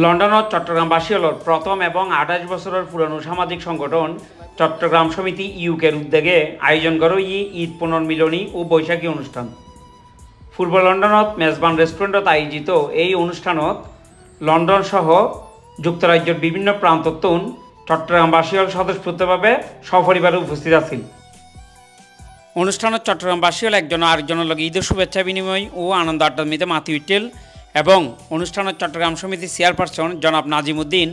London ও চট্টগ্রামবাসী হল প্রথম এবং 28 বছরের পুরনো সামাজিক সংগঠন চট্টগ্রাম সমিতি ইউকের উদ্যোগে আয়োজন করে ঈদ পুনর্মিলনী ও বৈশাখী অনুষ্ঠান। পূর্ব লন্ডনত মেজবান রেস্টুরেন্টত আয়োজিত এই অনুষ্ঠানত লন্ডন সহ যুক্তরাজ্যের বিভিন্ন প্রান্ততুন চট্টগ্রামবাসী হল স্বতঃস্ফূর্তভাবে সপরিবারে উপস্থিত আছেন। অনুষ্ঠানত চট্টগ্রামবাসী হল একজন আরেকজনের লগে ঈদের শুভেচ্ছা বিনিময় ও আনন্দ আড্ডার মধ্যে মাতি উঠেল এবং অনুষ্ঠানের চট্টগ্রাম সমিতির চেয়ারপারসন জনাব নাজিমুদ্দিন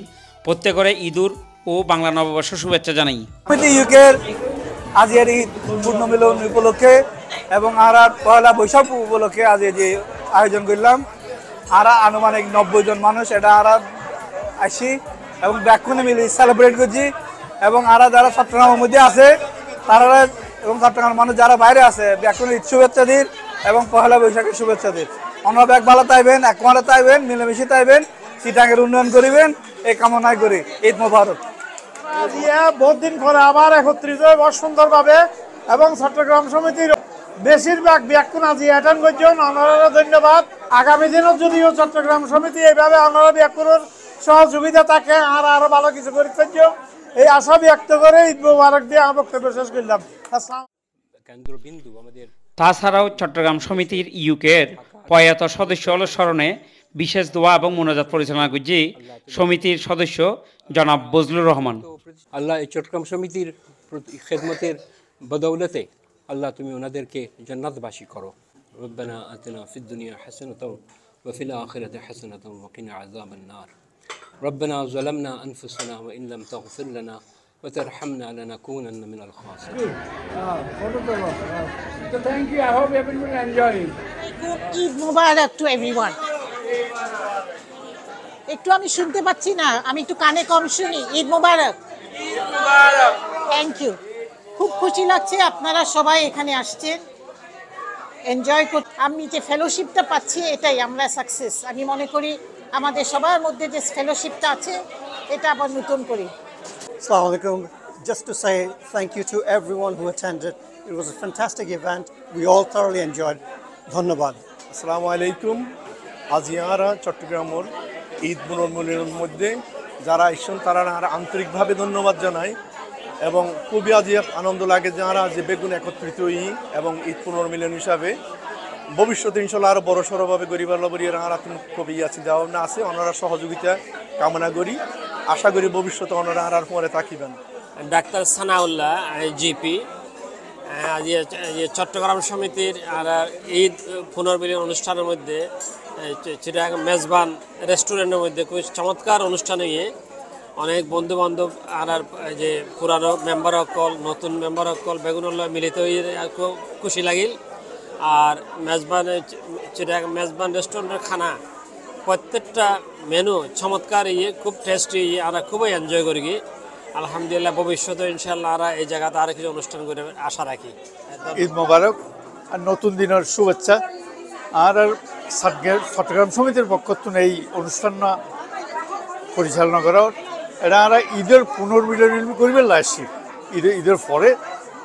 প্রত্যেকের ঈদুর ও বাংলা নববর্ষ শুভেচ্ছা জানাই। ইউকের আজকের ঈদ পূর্ণমিলন উপলক্ষে এবং আর পয়লা বৈশাখ উপলক্ষে আজ যে আয়োজন করলাম আর আনুমানিক 90 জন মানুষ এটা আর আসি এবং ব্যাকুনে মিলে সেলিব্রেট করছি এবং আর যারা চট্টগ্রামের মধ্যে আছে তারা এবং চট্টগ্রামের মানুষ যারা বাইরে আছে ব্যাকুনে ঈদ শুভেচ্ছা দিন এবং পয়লা বৈশাখের শুভেচ্ছা দিন। অন্য ব্যাগ ভালো তাইবেন, একমারে তাইবেন, মিলেমিশে তাইবেন, চিটাঙ্গের উন্নয়ন করিবেন এই কামনাই করি। ঈদ মোবারক। বহুত দিন পরে আবার একত্রিত হয়ে সুন্দরভাবে এবং চট্টগ্রাম সমিতির বেশিরভাগ ব্যাকুন আজি অ্যাটেন্ড করছেন, অনারা ধন্যবাদ। আগামী দিনও যদিও চট্টগ্রাম সমিতি এইভাবে অনারা ব্যাকুনের সহযোগিতা থাকে আর আরো ভালো কিছু করে থাকছে এই আশা ব্যক্ত করে ঈদ মোবারক দিয়ে আমার বক্তব্য শেষ করলাম। তাছাড়াও চট্টগ্রাম সমিতির ইউকের প্রয়াত সদস্য স্মরণে বিশেষ দোয়া এবং মোনাজাত পরিচালনা করছে সমিতির সদস্য জনাব বজলুর রহমান। আল্লাহ এই চট্টগ্রাম সমিতির খেদমতের বদৌলতে আল্লাহ তুমি ওনাদেরকে জান্নাতবাসী করো। রব্বানা আতিনা ফিদ দুনিয়া হাসানাতাও ওয়া ফিল আখিরাতি হাসানাতাও ওয়া কিনা আযাবান নার। রব্বানা যালামনা আনফুসানা ওয়া ইন লাম তাগফির লানা ওয়া তারহামনা লানাকুনান্না মিনাল খাসিরিন। So thank you. I hope everyone enjoying. Eid Mubarak to everyone. একটু আমি শুনতে পাচ্ছি না, আমি একটু কানে কম শুনি। ঈদ মুবারক। ঈদ মুবারক। Thank you. খুব খুশি লাগছে আপনারা সবাই এখানে আসছেন, এনজয় করতে। আমি যে ফেলোশিপটা পাচ্ছি এটাই আমরা সাকসেস। আমি মনে করি আমাদের সবার মধ্যে যে ফেলোশিপটা আছে এটা আবার নতুন করি। Assalamu alaikum. Just to say thank you to everyone who attended. It was a fantastic event. We all thoroughly enjoyed. Dhanyabad. আসসালামু আলাইকুম। আজ ইয়ারা চট্টগ্রামের ঈদ পুনর্মিলনের মধ্যে যারা এসেছেন তারা আন্তরিকভাবে ধন্যবাদ জানাই এবং খুবই আজ আনন্দ লাগে যারা যে বেগুন একত্রিত এবং ঈদ পুনর্মিলন হিসাবে ভবিষ্যতে ইনশাল্লাহ আরও বড় সড়োভাবে গরিবাল্লাবরিয়ার আর খুবই আছে দেওয়া আছে ওনারা সহযোগিতা কামনা করি। আশা করি ভবিষ্যতে ওনারা আর পরে থাকিবেন। ডাক্তার সানাউল্লাহ জিপি আজ চট্টগ্রাম সমিতির আর ঈদ পুনর্মিলন অনুষ্ঠানের মধ্যে চিটাগাং মেজবান রেস্টুরেন্টের মধ্যে খুব চমৎকার অনুষ্ঠানে গিয়ে অনেক বন্ধু বান্ধব আর যে পুরানো মেম্বার সকল নতুন মেম্বার সকল বেগুনুল্লাহ মিলিত হয়ে খুব খুশি লাগিল। আর চিটাগাং মেজবান রেস্টুরেন্টের খানা প্রত্যেকটা মেনু চমৎকার খুব টেস্টি আর খুবই এনজয় করি। আলহামদুলিল্লাহ ভবিষ্যতে ইনশাল্লাহ আর এই জায়গাতে আর কিছু অনুষ্ঠান করে আশা রাখি। ঈদ মোবারক আর নতুন দিনের শুভেচ্ছা। আর চট্টগ্রাম সমিতির পক্ষ থেকে এই অনুষ্ঠান পরিচালনা করা এটা আমরা ঈদের পুনর্মিলন করবে লাসি ঈদের পরে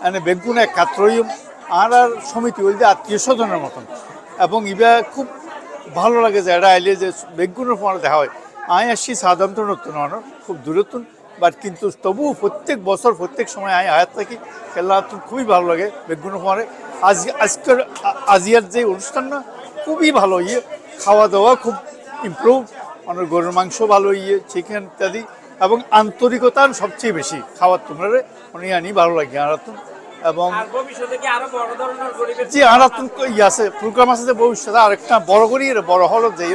এনে বেগুন একাত্রই আর সমিতি ওই যে আত্মীয় স্বজনের মতন এবং ইবা খুব ভালো লাগে যে এটা আইলে যে বেগুনের পরে দেখা হয়। আমি আসছি সাধারণত নতুন খুব দূরত্ব বাট কিন্তু তবুও প্রত্যেক বছর প্রত্যেক সময় আমি আয়াত থাকি খেলা খুবই ভালো লাগে বেগুনের পরে। আজকের আজিয়ার যে অনুষ্ঠান না খুবই ভালো খাওয়া দাওয়া খুব ইমপ্রুভ, অনেক গরুর মাংস ভালো চিকেন ইত্যাদি এবং আন্তরিকতা সবচেয়ে বেশি খাওয়ার তোমরা অনেক আনি ভালো লাগে আরাতুন এবং জি আরাতুন আছে প্রোগ্রাম আছে যে ভবিষ্যতে আরেকটা বড় করি বড় হল যে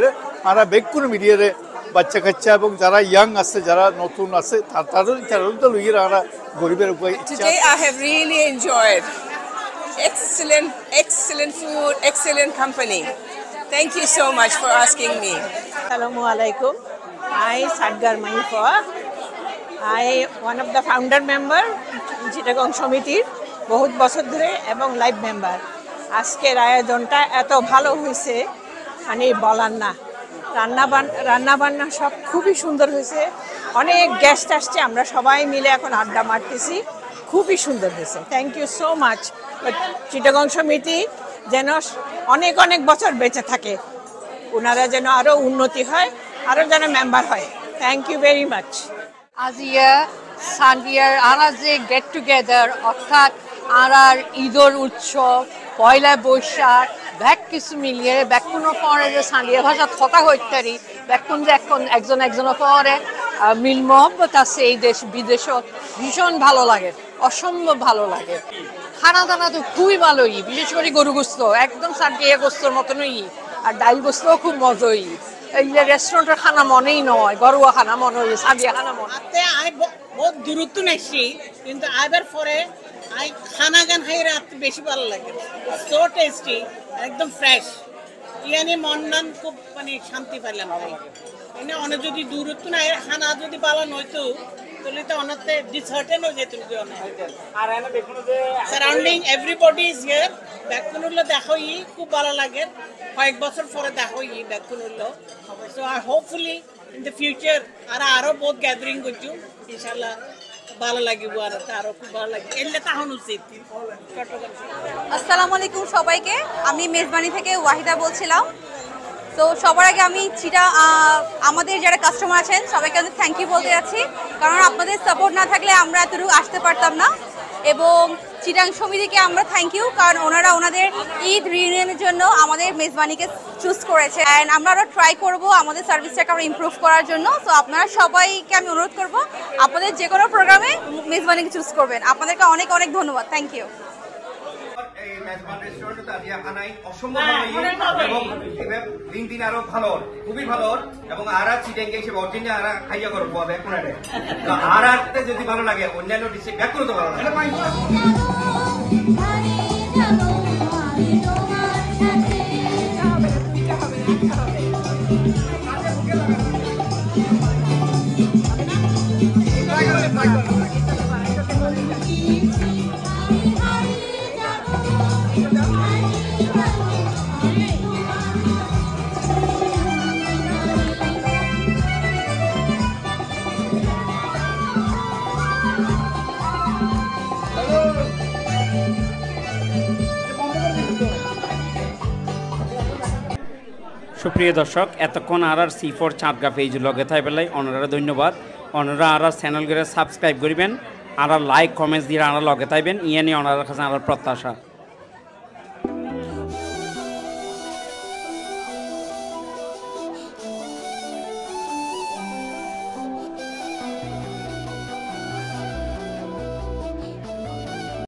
আমরা বেগুন মিডিয়ারে বাচ্চা কাচ্চা এবং যারা ইয়াং আছে যারা নতুন আছে তারাও তো লইয়ে আমরা গরিবের উপায়। Today I have really enjoyed excellent food, excellent company. Thank you so much for asking me. Assalamu alaikum. I Sadgar Manifa. I one of the founder member Chittagong সমিতির বহুত বছর ধরে এবং লাইভ মেম্বার। আজকের আয়োজনটা এত ভালো হয়েছে মানে বলার না। রান্নাবান্না সব খুবই সুন্দর হয়েছে, অনেক গেস্ট আসছে, আমরা সবাই মিলে এখন আড্ডা মারতেছি, খুবই সুন্দর হয়েছে। Thank you so much. Chittagong সমিতি যেন অনেক অনেক বছর বেঁচে থাকে, ওনারা যেন আরও উন্নতি হয় আরও যেন মেম্বার হয়। Thank you very much. আজিয়া সান্ডিয়ার আরা যে গেট টুগেদার অর্থাৎ আরার ঈদর উৎসব পয়লা বৈশাখ ব্যাক কিছু মিলিয়ে ব্যাকুনো পরে যে সান্ডিয়া ভাষা থতা হইতারি ব্যাকুন যে এখন একজনের পরে মিল মহব্বত আছে এই দেশ বিদেশত ভীষণ ভালো লাগে, অসম্ভব ভালো লাগে। খানা দানা তো খুবই ভালোই, বিশেষ করে গরু গোস্ত একদম সান্ডিয়া গোস্তর মতনই, আর ডাইল গোস্তও খুব মজাই। এই যে রেস্টুরেন্টের খানা মনেই নয়, ঘরোয়া খানা মনে হয়, সাদিয়া খানা মনে। আমি বহুত দূরত্ব নাইছি, কিন্তু আইবার পরে আই খানা গান খাই রাত বেশি ভালো লাগে। সো টেস্টি, একদম ফ্রেশ। ইয়ানি মন নান খুব মানে শান্তি পাইলাম ভাই। এনে অনেক যদি দূরত্ব নাই খানা যদি ভালো নয়তো তাহলে তো অনেকতে ডিসহার্টেন হয়ে যেত। আর এনে দেখুন যে সারাউন্ডিং এভরিবডি ইজ হিয়ার। ব্যাকুনুল্লো দেখোই খুব ভালো লাগে। কয়েক বছর পরে দেখোই ব্যাকুনুল্লো। সো আর হোপফুলি ইন দ্য ফিউচার আরো বহুত গ্যাদারিং করছো ইনশাআল্লাহ ভালো লাগিব। আরো খুব ভালো লাগে এলে তাহন উচিত। আসসালামু আলাইকুম সবাইকে, আমি মেজবানি থেকে ওয়াহিদা বলছিলাম। তো সবার আগে আমি আমাদের যারা কাস্টমার আছেন সবাইকে আমি থ্যাংক ইউ বলতে যাচ্ছি, কারণ আপনাদের সাপোর্ট না থাকলে আমরা এতটুকু আসতে পারতাম না। এবং চিটাং সমিতিকে আমরা থ্যাংক ইউ, কারণ ওনারা ওনাদের ঈদ রিউনিয়নের জন্য আমাদের মেজবানিকে চুজ করেছে। অ্যান্ড আমরা আরও ট্রাই করব আমাদের সার্ভিসটাকে আমরা ইমপ্রুভ করার জন্য। তো আপনারা সবাইকে আমি অনুরোধ করব আপনাদের যে কোনো প্রোগ্রামে মেজবানিকে চুজ করবেন। আপনাদেরকে অনেক অনেক ধন্যবাদ, থ্যাংক ইউ। দিন দিন আরো ভালো খুবই ভালো এবং আর চিটেঙ্গে হিসেবে অরিজিনাল আর খাইয়া করো আর যদি ভালো লাগে অন্যান্য ডিস্ট্রিক্ট ব্যাক করে তো ভালো লাগে। সুপ্রিয় দর্শক, এতক্ষণ আর C4 চাঁদগা পেজের লগে থাই পেলাই অনারা ধন্যবাদ। অনারা আর চ্যানেল করে সাবস্ক্রাইব করবেন, আর লাইক কমেন্টস দিয়ে আর লগে থাইবেন, ইয়ে নিয়ে অনার কাছে আর প্রত্যাশা।